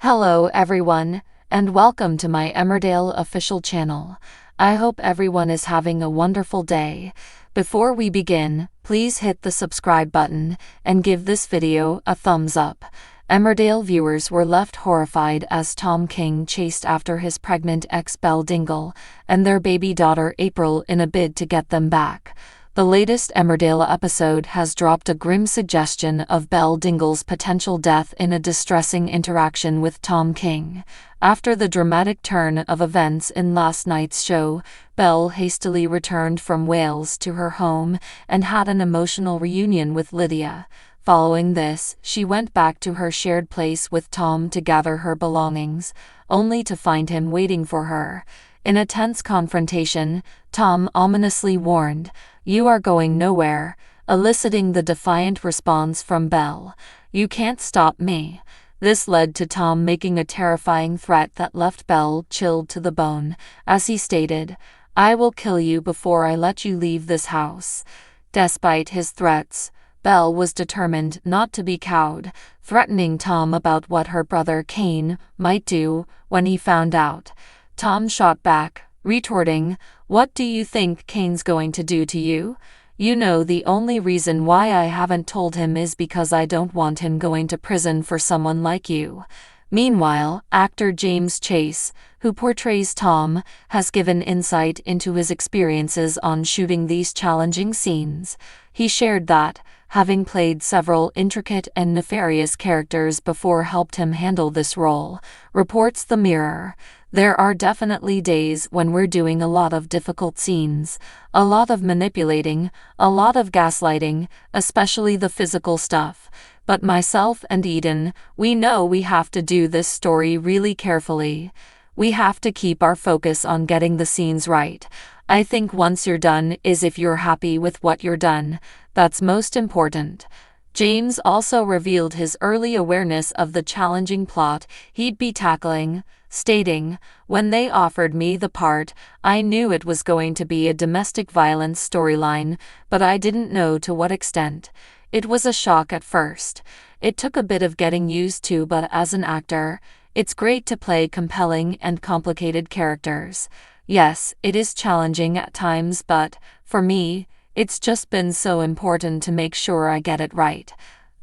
Hello everyone, and welcome to my Emmerdale official channel. I hope everyone is having a wonderful day. Before we begin, please hit the subscribe button and give this video a thumbs up. Emmerdale viewers were left horrified as Tom King chased after his pregnant ex Belle Dingle and their baby daughter April in a bid to get them back. The latest Emmerdale episode has dropped a grim suggestion of Belle Dingle's potential death in a distressing interaction with Tom King. After the dramatic turn of events in last night's show, Belle hastily returned from Wales to her home and had an emotional reunion with Lydia. Following this, she went back to her shared place with Tom to gather her belongings, only to find him waiting for her. In a tense confrontation, Tom ominously warned, "You are going nowhere," eliciting the defiant response from Belle, "You can't stop me." This led to Tom making a terrifying threat that left Belle chilled to the bone, as he stated, "I will kill you before I let you leave this house." Despite his threats, Belle was determined not to be cowed, threatening Tom about what her brother Cain might do when he found out. Tom shot back, retorting, "What do you think Cain's going to do to you? You know the only reason why I haven't told him is because I don't want him going to prison for someone like you." Meanwhile, actor James Chase, who portrays Tom, has given insight into his experiences on shooting these challenging scenes. He shared that, having played several intricate and nefarious characters before helped him handle this role, reports The Mirror. "There are definitely days when we're doing a lot of difficult scenes, a lot of manipulating, a lot of gaslighting, especially the physical stuff. But myself and Eden, we know we have to do this story really carefully. We have to keep our focus on getting the scenes right. I think once you're done is if you're happy with what you're done, that's most important." James also revealed his early awareness of the challenging plot he'd be tackling, stating, "When they offered me the part, I knew it was going to be a domestic violence storyline, but I didn't know to what extent. It was a shock at first. It took a bit of getting used to, but as an actor, it's great to play compelling and complicated characters. Yes, it is challenging at times, but, for me, it's just been so important to make sure I get it right."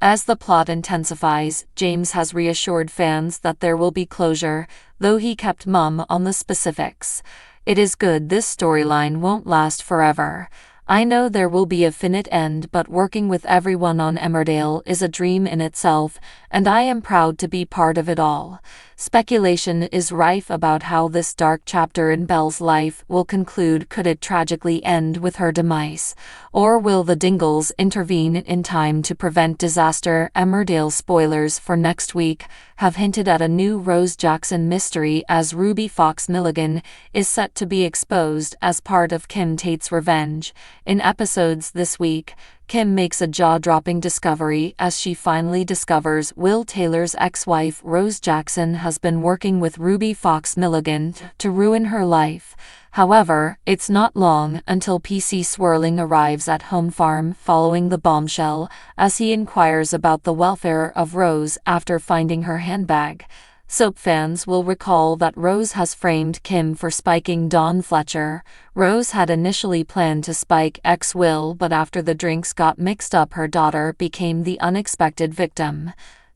As the plot intensifies, James has reassured fans that there will be closure, though he kept mum on the specifics. "It is good this storyline won't last forever. I know there will be a finite end, but working with everyone on Emmerdale is a dream in itself, and I am proud to be part of it all." Speculation is rife about how this dark chapter in Belle's life will conclude. Could it tragically end with her demise? Or will the Dingles intervene in time to prevent disaster? Emmerdale spoilers for next week have hinted at a new Rose Jackson mystery, as Ruby Fox Milligan is set to be exposed as part of Kim Tate's revenge. In episodes this week, Kim makes a jaw-dropping discovery as she finally discovers Will Taylor's ex-wife Rose Jackson has been working with Ruby Fox Milligan to ruin her life. However, it's not long until PC Swirling arrives at Home Farm following the bombshell, as he inquires about the welfare of Rose after finding her handbag. Soap fans will recall that Rose has framed Kim for spiking Dawn Fletcher. Rose had initially planned to spike ex-Will, but after the drinks got mixed up, her daughter became the unexpected victim.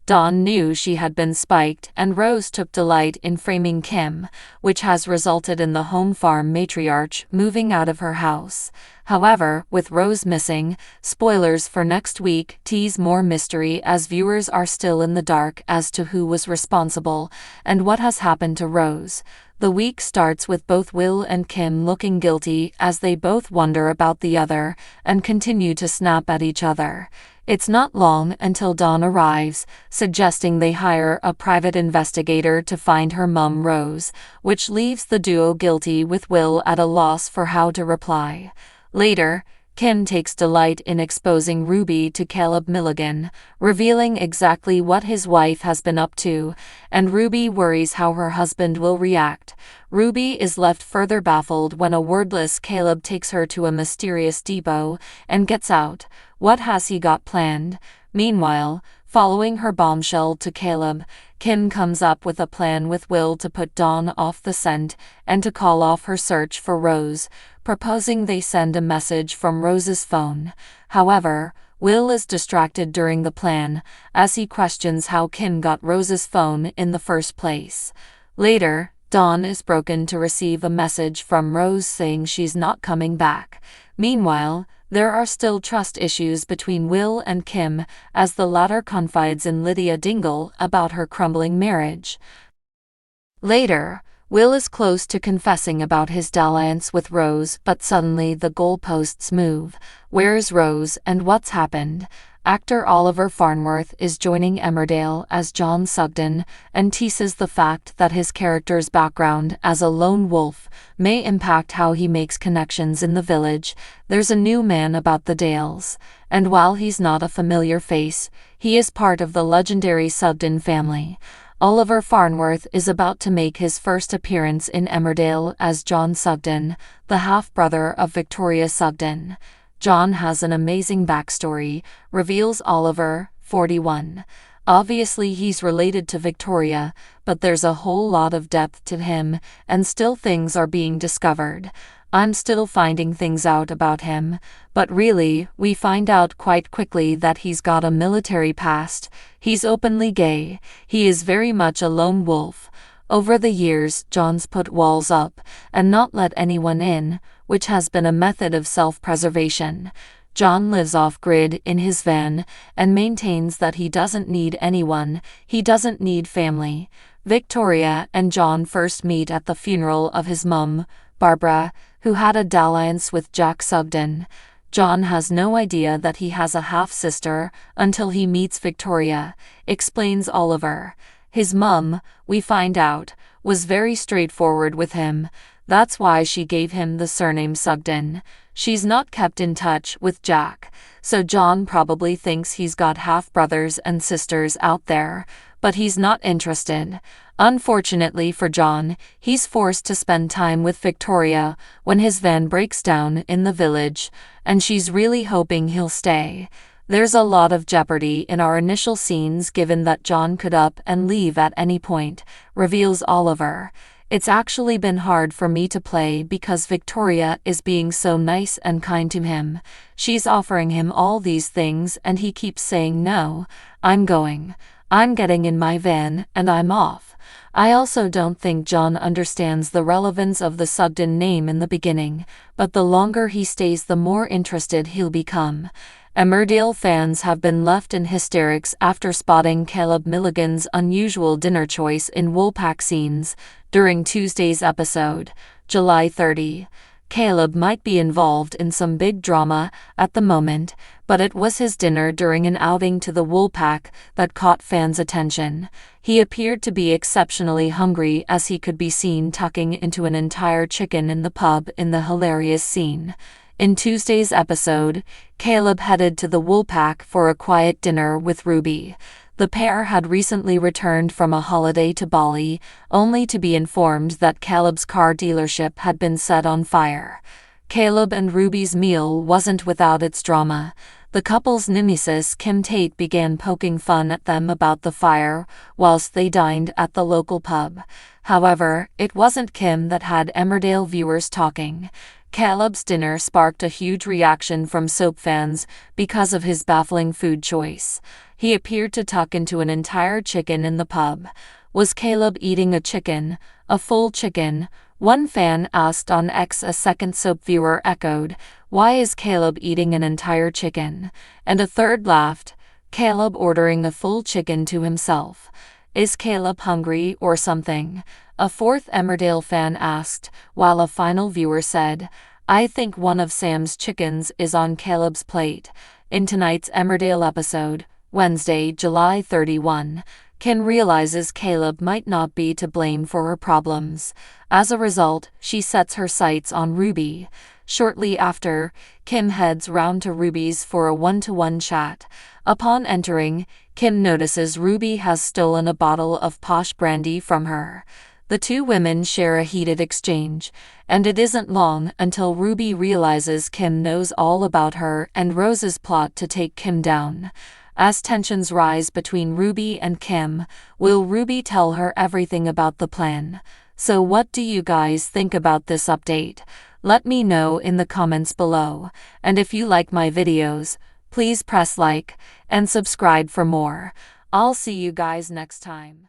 Dawn knew she had been spiked, and Rose took delight in framing Kim, which has resulted in the Home Farm matriarch moving out of her house. However, with Rose missing, spoilers for next week tease more mystery, as viewers are still in the dark as to who was responsible and what has happened to Rose. The week starts with both Will and Kim looking guilty as they both wonder about the other and continue to snap at each other. It's not long until Dawn arrives, suggesting they hire a private investigator to find her mum Rose, which leaves the duo guilty, with Will at a loss for how to reply. Later, Kim takes delight in exposing Ruby to Caleb Milligan, revealing exactly what his wife has been up to, and Ruby worries how her husband will react. Ruby is left further baffled when a wordless Caleb takes her to a mysterious depot and gets out. What has he got planned? Meanwhile, Following her bombshell to Caleb, Kim comes up with a plan with Will to put Dawn off the scent and to call off her search for Rose, proposing they send a message from Rose's phone. However, Will is distracted during the plan, as he questions how Kim got Rose's phone in the first place. Later, Dawn is broken to receive a message from Rose saying she's not coming back. Meanwhile, there are still trust issues between Will and Kim, as the latter confides in Belle Dingle about her crumbling marriage. Later, Will is close to confessing about his dalliance with Rose, but suddenly the goalposts move. Where's Rose and what's happened? Actor Oliver Farnworth is joining Emmerdale as John Sugden, and teases the fact that his character's background as a lone wolf may impact how he makes connections in the village. There's a new man about the Dales, and while he's not a familiar face, he is part of the legendary Sugden family. Oliver Farnworth is about to make his first appearance in Emmerdale as John Sugden, the half-brother of Victoria Sugden. John has an amazing backstory, reveals Oliver, 41. Obviously he's related to Victoria, but there's a whole lot of depth to him, and still things are being discovered. I'm still finding things out about him, but really, we find out quite quickly that he's got a military past, he's openly gay, he is very much a lone wolf. Over the years, John's put walls up and not let anyone in, which has been a method of self-preservation. John lives off-grid in his van and maintains that he doesn't need anyone, he doesn't need family. Victoria and John first meet at the funeral of his mum, Barbara, who had a dalliance with Jack Sugden. John has no idea that he has a half-sister until he meets Victoria, explains Oliver. His mum, we find out, was very straightforward with him. That's why she gave him the surname Sugden. She's not kept in touch with Jack, so John probably thinks he's got half-brothers and sisters out there, but he's not interested. Unfortunately for John, he's forced to spend time with Victoria when his van breaks down in the village, and she's really hoping he'll stay. There's a lot of jeopardy in our initial scenes given that John could up and leave at any point, reveals Oliver. It's actually been hard for me to play because Victoria is being so nice and kind to him. She's offering him all these things and he keeps saying no. I'm going. I'm getting in my van and I'm off. I also don't think John understands the relevance of the Sugden name in the beginning, but the longer he stays the more interested he'll become. Emmerdale fans have been left in hysterics after spotting Caleb Milligan's unusual dinner choice in Woolpack scenes during Tuesday's episode, July 30. Caleb might be involved in some big drama at the moment, but it was his dinner during an outing to the Woolpack that caught fans' attention. He appeared to be exceptionally hungry as he could be seen tucking into an entire chicken in the pub in the hilarious scene. In Tuesday's episode, Caleb headed to the Woolpack for a quiet dinner with Ruby. The pair had recently returned from a holiday to Bali, only to be informed that Caleb's car dealership had been set on fire. Caleb and Ruby's meal wasn't without its drama. The couple's nemesis Kim Tate began poking fun at them about the fire whilst they dined at the local pub. However, it wasn't Kim that had Emmerdale viewers talking. Caleb's dinner sparked a huge reaction from soap fans because of his baffling food choice. He appeared to tuck into an entire chicken in the pub. Was Caleb eating a chicken? A full chicken? One fan asked on X. A second soap viewer echoed, "Why is Caleb eating an entire chicken?" And a third laughed, "Caleb ordering a full chicken to himself. Is Caleb hungry or something?" A fourth Emmerdale fan asked, while a final viewer said, "I think one of Sam's chickens is on Caleb's plate." In tonight's Emmerdale episode, Wednesday, July 31, Kim realizes Caleb might not be to blame for her problems. As a result, she sets her sights on Ruby. Shortly after, Kim heads round to Ruby's for a one-to-one chat. Upon entering, Kim notices Ruby has stolen a bottle of posh brandy from her. The two women share a heated exchange, and it isn't long until Ruby realizes Kim knows all about her and Rose's plot to take Kim down. as tensions rise between Ruby and Kim. Will Ruby tell her everything about the plan? So what do you guys think about this update? Let me know in the comments below. And if you like my videos, please press like and subscribe for more. I'll see you guys next time.